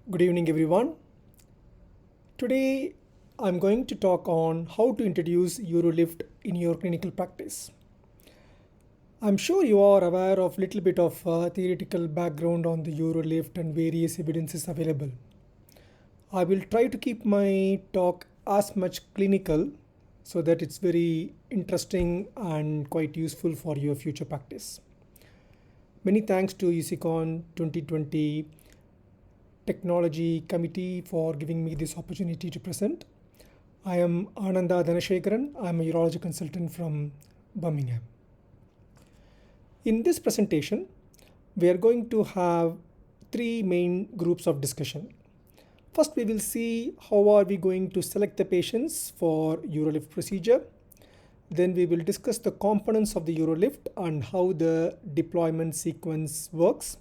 Good evening, everyone. Today, I'm going to talk on how to introduce UroLift in your clinical practice. I'm sure you are aware of a little bit of theoretical background on the UroLift and various evidences available. I will try to keep my talk as much clinical so that it's very interesting and quite useful for your future practice. Many thanks to USICON 2020 Technology Committee for giving me this opportunity to present. I am Ananda Dhanashekaran. I am a urology consultant from Birmingham. In this presentation, we are going to have three main groups of discussion. First, we will see how are we going to select the patients for UroLift procedure. Then we will discuss the components of the UroLift and how the deployment sequence works.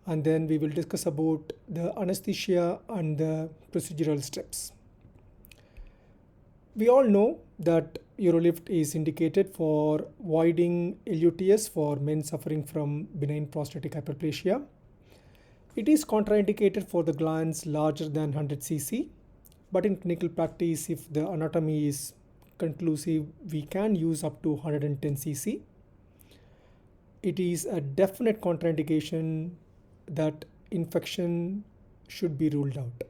And then we will discuss about the anesthesia and the procedural steps. We all know that UroLift is indicated for voiding LUTS for men suffering from benign prostatic hyperplasia. It is contraindicated for the glands larger than 100 cc, but in clinical practice, if the anatomy is conclusive, we can use up to 110 cc. It is a definite contraindication that infection should be ruled out.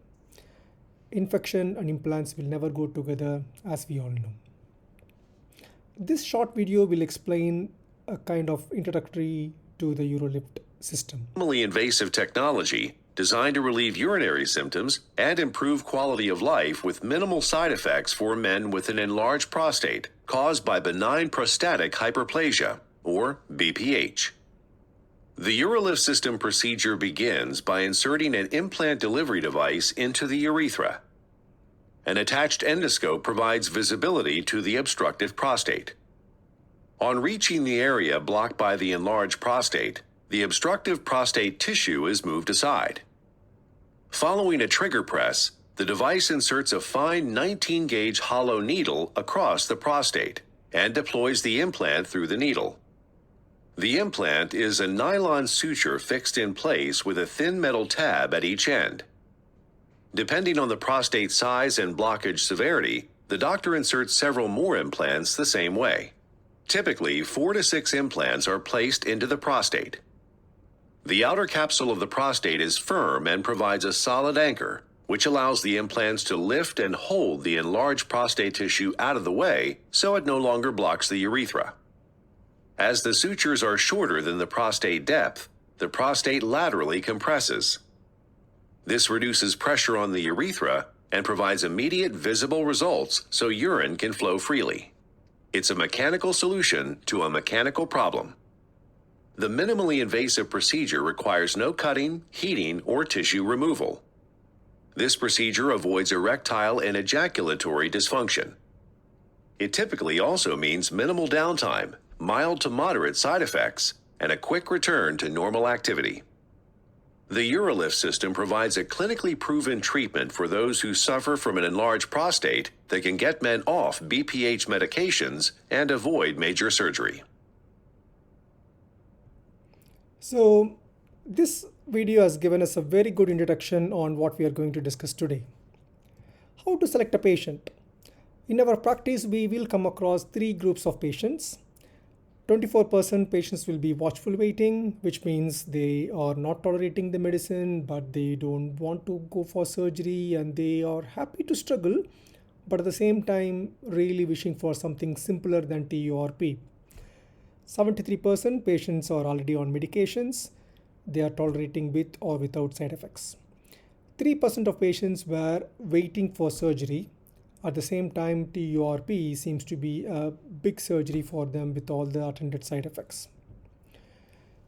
Infection and implants will never go together, as we all know. This short video will explain a kind of introductory to the UroLift system. Minimally invasive technology designed to relieve urinary symptoms and improve quality of life with minimal side effects for men with an enlarged prostate caused by benign prostatic hyperplasia, or BPH. The UroLift system procedure begins by inserting an implant delivery device into the urethra. An attached endoscope provides visibility to the obstructive prostate. On reaching the area blocked by the enlarged prostate, the obstructive prostate tissue is moved aside. Following a trigger press, the device inserts a fine 19-gauge hollow needle across the prostate and deploys the implant through the needle. The implant is a nylon suture fixed in place with a thin metal tab at each end. Depending on the prostate size and blockage severity, the doctor inserts several more implants the same way. Typically, 4 to 6 implants are placed into the prostate. The outer capsule of the prostate is firm and provides a solid anchor, which allows the implants to lift and hold the enlarged prostate tissue out of the way so it no longer blocks the urethra. As the sutures are shorter than the prostate depth, the prostate laterally compresses. This reduces pressure on the urethra and provides immediate visible results so urine can flow freely. It's a mechanical solution to a mechanical problem. The minimally invasive procedure requires no cutting, heating, or tissue removal. This procedure avoids erectile and ejaculatory dysfunction. It typically also means minimal downtime, mild to moderate side effects, and a quick return to normal activity. The UroLift system provides a clinically proven treatment for those who suffer from an enlarged prostate that can get men off BPH medications and avoid major surgery. So this video has given us a very good introduction on what we are going to discuss today. How to select a patient. In our practice, we will come across three groups of patients. 24% patients will be watchful waiting, which means they are not tolerating the medicine, but they don't want to go for surgery and they are happy to struggle, but at the same time really wishing for something simpler than TURP. 73% patients are already on medications. They are tolerating with or without side effects. 3% of patients were waiting for surgery. At the same time, TURP seems to be a big surgery for them with all the attendant side effects.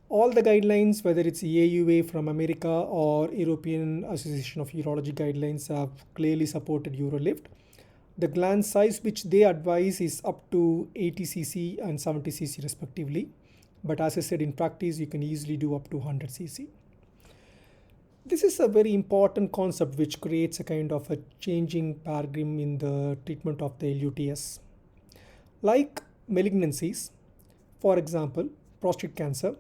All the guidelines, whether it's AUA from America or European Association of Urology guidelines, have clearly supported UroLift. The gland size which they advise is up to 80 cc and 70 cc respectively. But as I said, in practice, you can easily do up to 100 cc. This is a very important concept which creates a kind of a changing paradigm in the treatment of the LUTS. Like malignancies, for example, prostate cancer,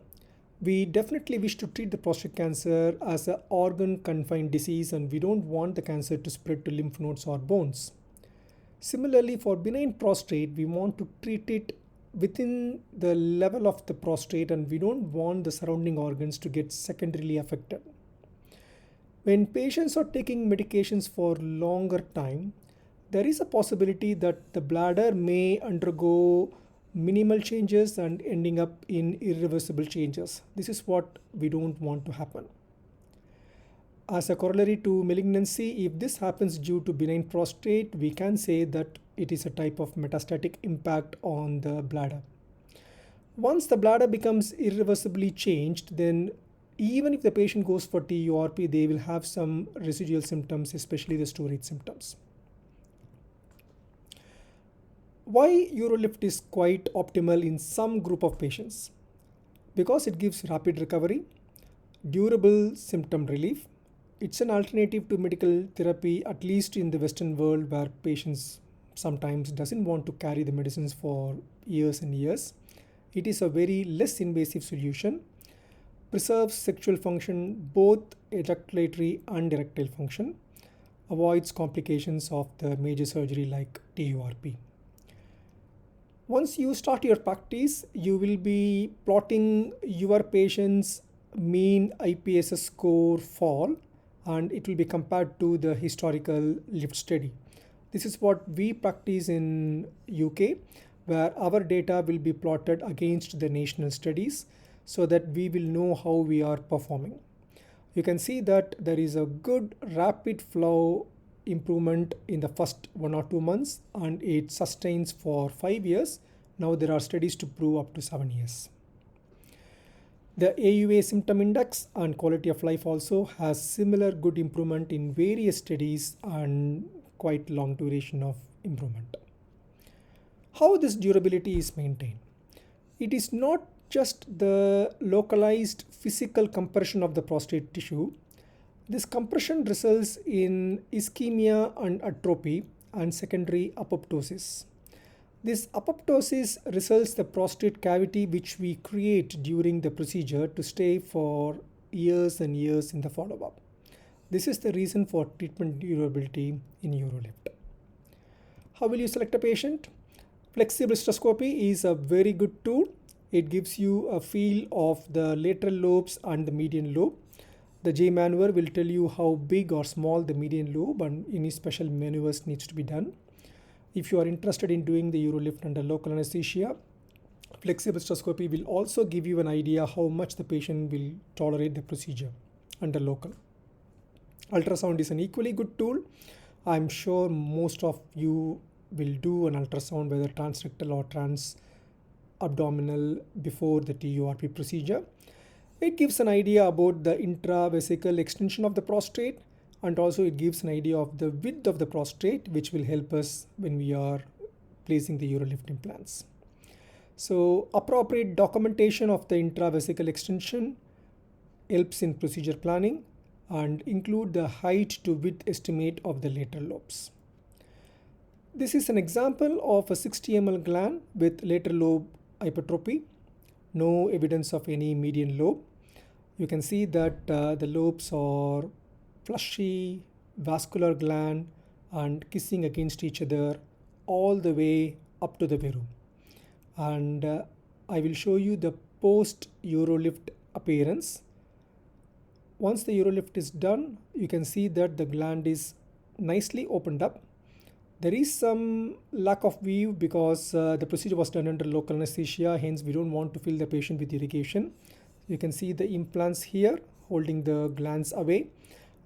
We definitely wish to treat the prostate cancer as an organ-confined disease, and we don't want the cancer to spread to lymph nodes or bones. Similarly, for benign prostate, we want to treat it within the level of the prostate, and we don't want the surrounding organs to get secondarily affected. When patients are taking medications for longer time, there is a possibility that the bladder may undergo minimal changes and ending up in irreversible changes. This is what we don't want to happen. As a corollary to malignancy, if this happens due to benign prostate, we can say that it is a type of metastatic impact on the bladder. Once the bladder becomes irreversibly changed, then even if the patient goes for TURP, they will have some residual symptoms, especially the storage symptoms. Why UroLift is quite optimal in some group of patients? Because it gives rapid recovery, durable symptom relief. It's an alternative to medical therapy, at least in the Western world, where patients sometimes doesn't want to carry the medicines for years and years. It is a very less invasive solution, preserves sexual function, both ejaculatory and erectile function, avoids complications of the major surgery like TURP. Once you start your practice, you will be plotting your patient's mean IPSS score fall, and it will be compared to the historical lift study. This is what we practice in UK, where our data will be plotted against the national studies so that we will know how we are performing. You can see that there is a good rapid flow improvement in the first 1 or 2 months, and it sustains for 5 years. Now there are studies to prove up to 7 years. The AUA symptom index and quality of life also has similar good improvement in various studies and quite long duration of improvement. How this durability is maintained? It is not just the localized physical compression of the prostate tissue. This compression results in ischemia and atrophy and secondary apoptosis. This apoptosis results the prostate cavity which we create during the procedure to stay for years and years in the follow-up. This is the reason for treatment durability in UroLift. How will you select a patient? Flexible cystoscopy is a very good tool. It gives you a feel of the lateral lobes and the median lobe. The J maneuver will tell you how big or small the median lobe and any special maneuvers needs to be done. If you are interested in doing the UroLift under local anesthesia, flexible cystoscopy will also give you an idea how much the patient will tolerate the procedure under local. Ultrasound is an equally good tool. I'm sure most of you will do an ultrasound, whether transrectal or trans-abdominal, before the TURP procedure. It gives an idea about the intravesical extension of the prostate, and also it gives an idea of the width of the prostate, which will help us when we are placing the UroLift implants. So appropriate documentation of the intravesical extension helps in procedure planning and include the height to width estimate of the lateral lobes. This is an example of a 60 ml gland with lateral lobe hypertrophy. No evidence of any median lobe. You can see that the lobes are fleshy, vascular gland and kissing against each other all the way up to the veru. And I will show you the post UroLift appearance. Once the UroLift is done, you can see that the gland is nicely opened up. There is some lack of view because the procedure was done under local anesthesia, hence we don't want to fill the patient with irrigation. You can see the implants here holding the glands away,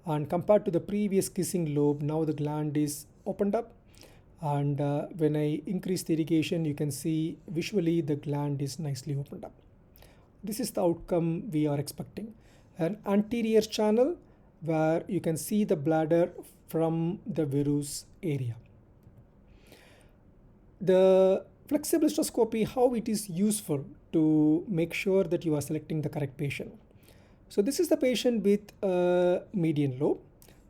and compared to the previous kissing lobe, now the gland is opened up, and when I increase the irrigation, you can see visually the gland is nicely opened up. This is the outcome we are expecting. An anterior channel where you can see the bladder from the verus area. The flexible cystoscopy, how it is useful to make sure that you are selecting the correct patient. So this is the patient with a median lobe.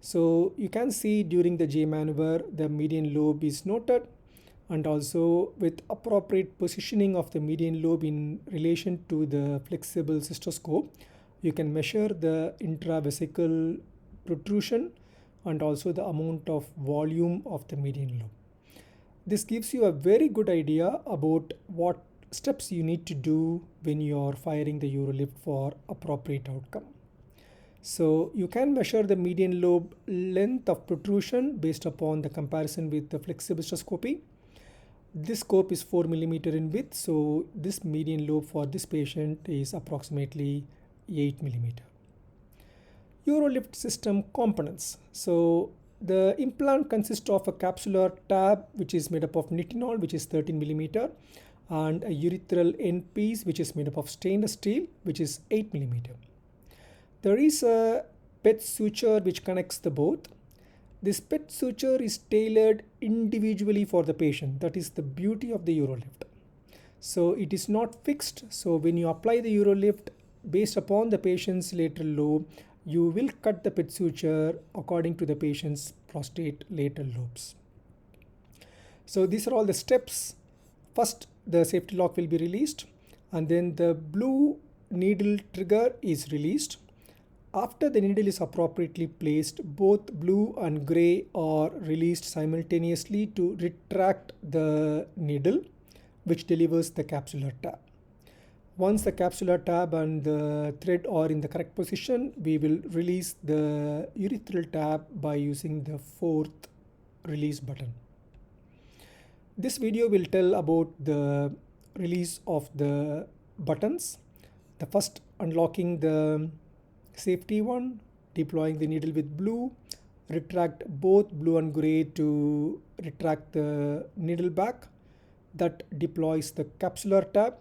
So you can see during the J maneuver, the median lobe is noted. and also with appropriate positioning of the median lobe in relation to the flexible cystoscope, you can measure the intravesical protrusion and also the amount of volume of the median lobe. This gives you a very good idea about what steps you need to do when you are firing the UroLift for appropriate outcome. So you can measure the median lobe length of protrusion based upon the comparison with the flexible cystoscopy. This scope is 4 millimeter in width, so this median lobe for this patient is approximately 8 millimeter. UroLift system components. So the implant consists of a capsular tab which is made up of nitinol, which is 13 millimeter, and a urethral end piece which is made up of stainless steel, which is 8 millimeter. There is a PET suture which connects the both. This PET suture is tailored individually for the patient. That is the beauty of the UroLift. So it is not fixed. So when you apply the UroLift based upon the patient's lateral lobe, you will cut the PET suture according to the patient's prostate lateral lobes. So these are all the steps. First, the safety lock will be released, and then the blue needle trigger is released. After the needle is appropriately placed, both blue and gray are released simultaneously to retract the needle, which delivers the capsular tab. Once the capsular tab and the thread are in the correct position, we will release the urethral tab by using the fourth release button. This video will tell about the release of the buttons. The first, unlocking the safety one, deploying the needle with blue, retract both blue and gray to retract the needle back. That deploys the capsular tab.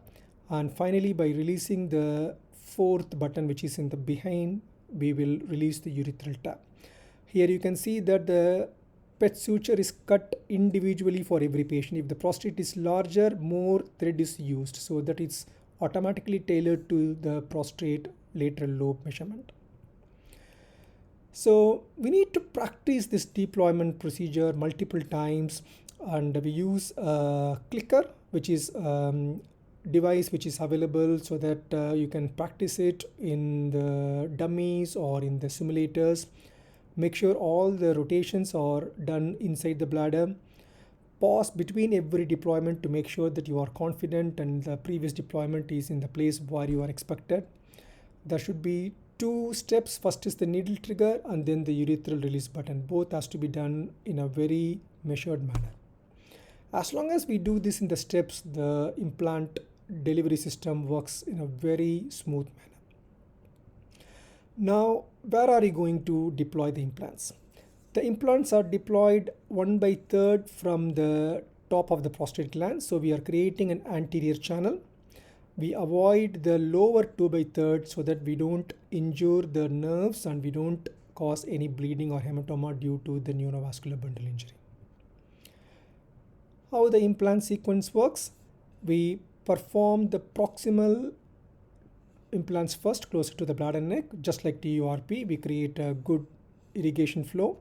And finally, by releasing the fourth button, which is in the behind, we will release the urethral tab. Here you can see that the PET suture is cut individually for every patient. If the prostate is larger, more thread is used, so that it's automatically tailored to the prostate lateral lobe measurement. So we need to practice this deployment procedure multiple times, and we use a clicker, which is device which is available so that you can practice it in the dummies or in the simulators. Make sure all the rotations are done inside the bladder. Pause between every deployment to make sure that you are confident and the previous deployment is in the place where you are expected. There should be two steps. First is the needle trigger and then the urethral release button. Both has to be done in a very measured manner. As long as we do this in the steps, the implant delivery system works in a very smooth manner. Now, where are you going to deploy the implants? The implants are deployed 1/3 from the top of the prostate gland. So we are creating an anterior channel. We avoid the lower 2/3 so that we don't injure the nerves and we don't cause any bleeding or hematoma due to the neurovascular bundle injury. How the implant sequence works? We perform the proximal implants first, closer to the bladder neck. Just like TURP, we create a good irrigation flow,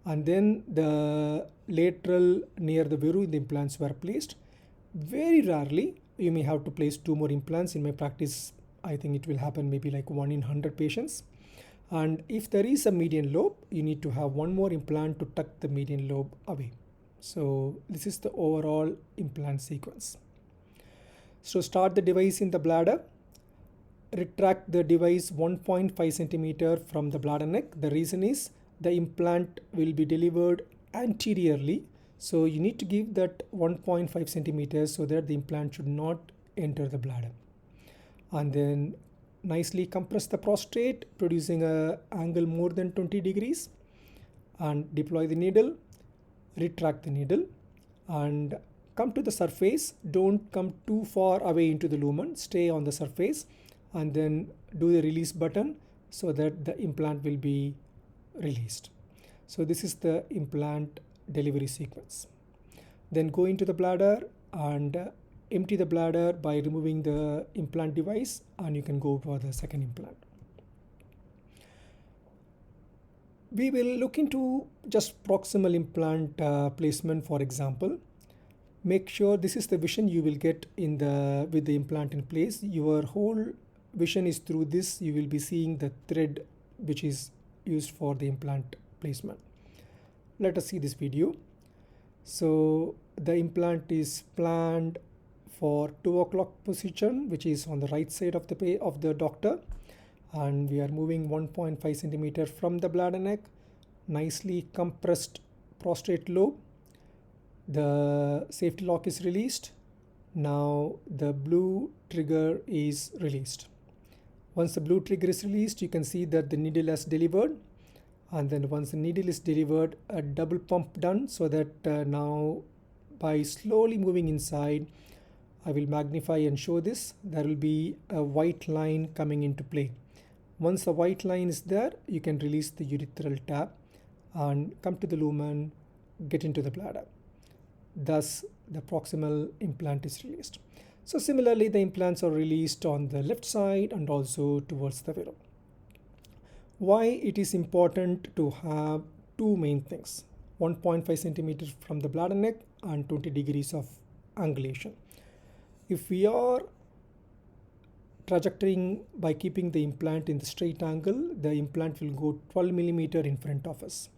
and then the lateral near the viru, the implants were placed. Very rarely you may have to place 2 more implants. In my practice, I think it will happen maybe like 1 in 100 patients. And if there is a median lobe, you need to have 1 more implant to tuck the median lobe away. So this is the overall implant sequence. So start the device in the bladder. Retract the device 1.5 centimeter from the bladder neck. The reason is the implant will be delivered anteriorly. So you need to give that 1.5 centimeters so that the implant should not enter the bladder. And then nicely compress the prostate, producing an angle more than 20 degrees, and deploy the needle. Retract the needle and come to the surface. Don't come too far away into the lumen. Stay on the surface and then do the release button so that the implant will be released. So this is the implant delivery sequence. Then go into the bladder and empty the bladder by removing the implant device, and you can go for the second implant. We will look into just proximal implant placement, for example. Make sure this is the vision you will get with the implant in place. Your whole vision is through this. You will be seeing the thread which is used for the implant placement. Let us see this video. So the implant is planned for 2 o'clock position, which is on the right side of the doctor, and we are moving 1.5 centimeter from the bladder neck. Nicely compressed prostate lobe. The safety lock is released. Now the blue trigger is released. Once the blue trigger is released, you can see that the needle has delivered. And then once the needle is delivered, a double pump done, so that now by slowly moving inside, I will magnify and show this. There will be a white line coming into play. Once the white line is there, you can release the urethral tab and come to the lumen, get into the bladder. Thus, the proximal implant is released. So similarly, the implants are released on the left side and also towards the middle. Why it is important to have two main things: 1.5 centimeters from the bladder neck and 20 degrees of angulation. If we are trajectorying by keeping the implant in the straight angle, the implant will go 12 millimeter in front of us.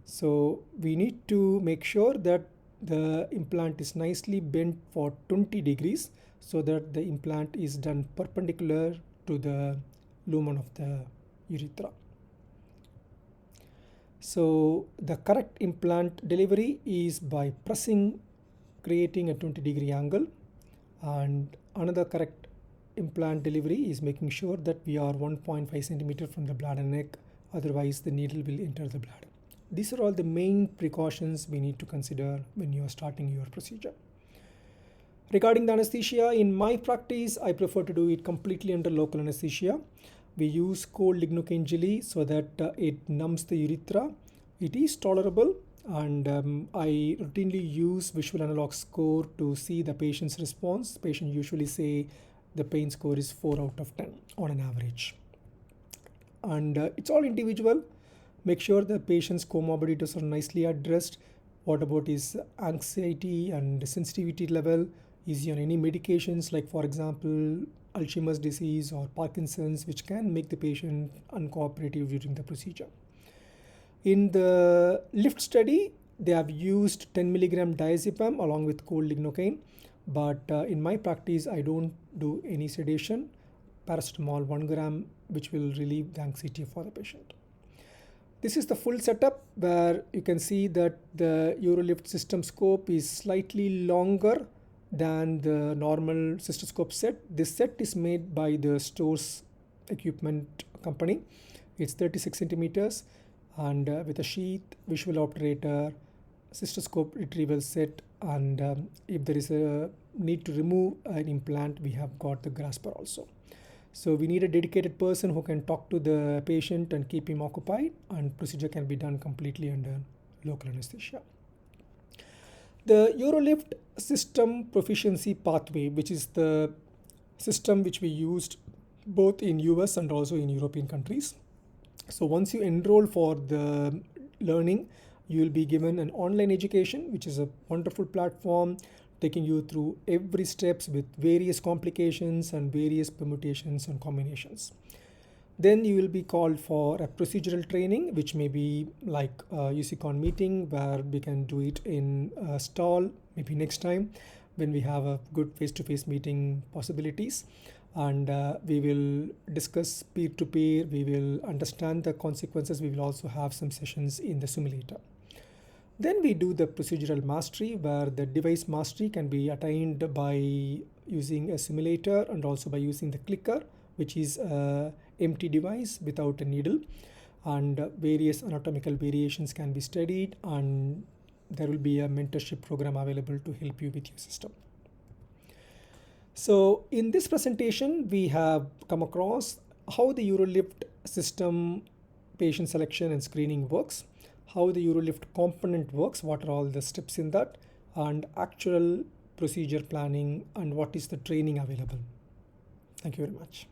So we need to make sure that the implant is nicely bent for 20 degrees so that the implant is done perpendicular to the lumen of the urethra. So the correct implant delivery is by pressing, creating a 20-degree angle, and another correct implant delivery is making sure that we are 1.5 centimeter from the bladder neck, otherwise the needle will enter the bladder. These are all the main precautions we need to consider when you are starting your procedure. Regarding the anesthesia, in my practice, I prefer to do it completely under local anesthesia. We use cold lignocaine jelly so that it numbs the urethra. It is tolerable, and I routinely use visual analog score to see the patient's response. The patient usually say the pain score is 4 out of 10 on an average. And it's all individual. Make sure the patient's comorbidities are nicely addressed. What about his anxiety and sensitivity level? Is he on any medications, like for example, Alzheimer's disease or Parkinson's, which can make the patient uncooperative during the procedure? In the LIFT study, they have used 10 milligram diazepam along with cold lignocaine. But in my practice, I don't do any sedation. Paracetamol 1 gram, which will relieve the anxiety for the patient. This is the full setup where you can see that the UroLift system scope is slightly longer than the normal cystoscope set. This set is made by the Stores equipment company. It's 36 centimeters and with a sheath, visual obturator, cystoscope retrieval set, and if there is a need to remove an implant, we have got the grasper also. So we need a dedicated person who can talk to the patient and keep him occupied, and procedure can be done completely under local anesthesia. The UroLift system proficiency pathway, which is the system which we used both in US and also in European countries. So once you enroll for the learning, you will be given an online education, which is a wonderful platform taking you through every steps with various complications and various permutations and combinations. Then you will be called for a procedural training, which may be like a USICON meeting where we can do it in a stall, maybe next time when we have a good face-to-face meeting possibilities. And we will discuss peer-to-peer, we will understand the consequences, we will also have some sessions in the simulator. Then we do the procedural mastery, where the device mastery can be attained by using a simulator and also by using the clicker, which is an empty device without a needle, and various anatomical variations can be studied, and there will be a mentorship program available to help you with your system. So in this presentation, we have come across how the UroLift system patient selection and screening works, how the UroLift component works, what are all the steps in that, and actual procedure planning, and what is the training available. Thank you very much.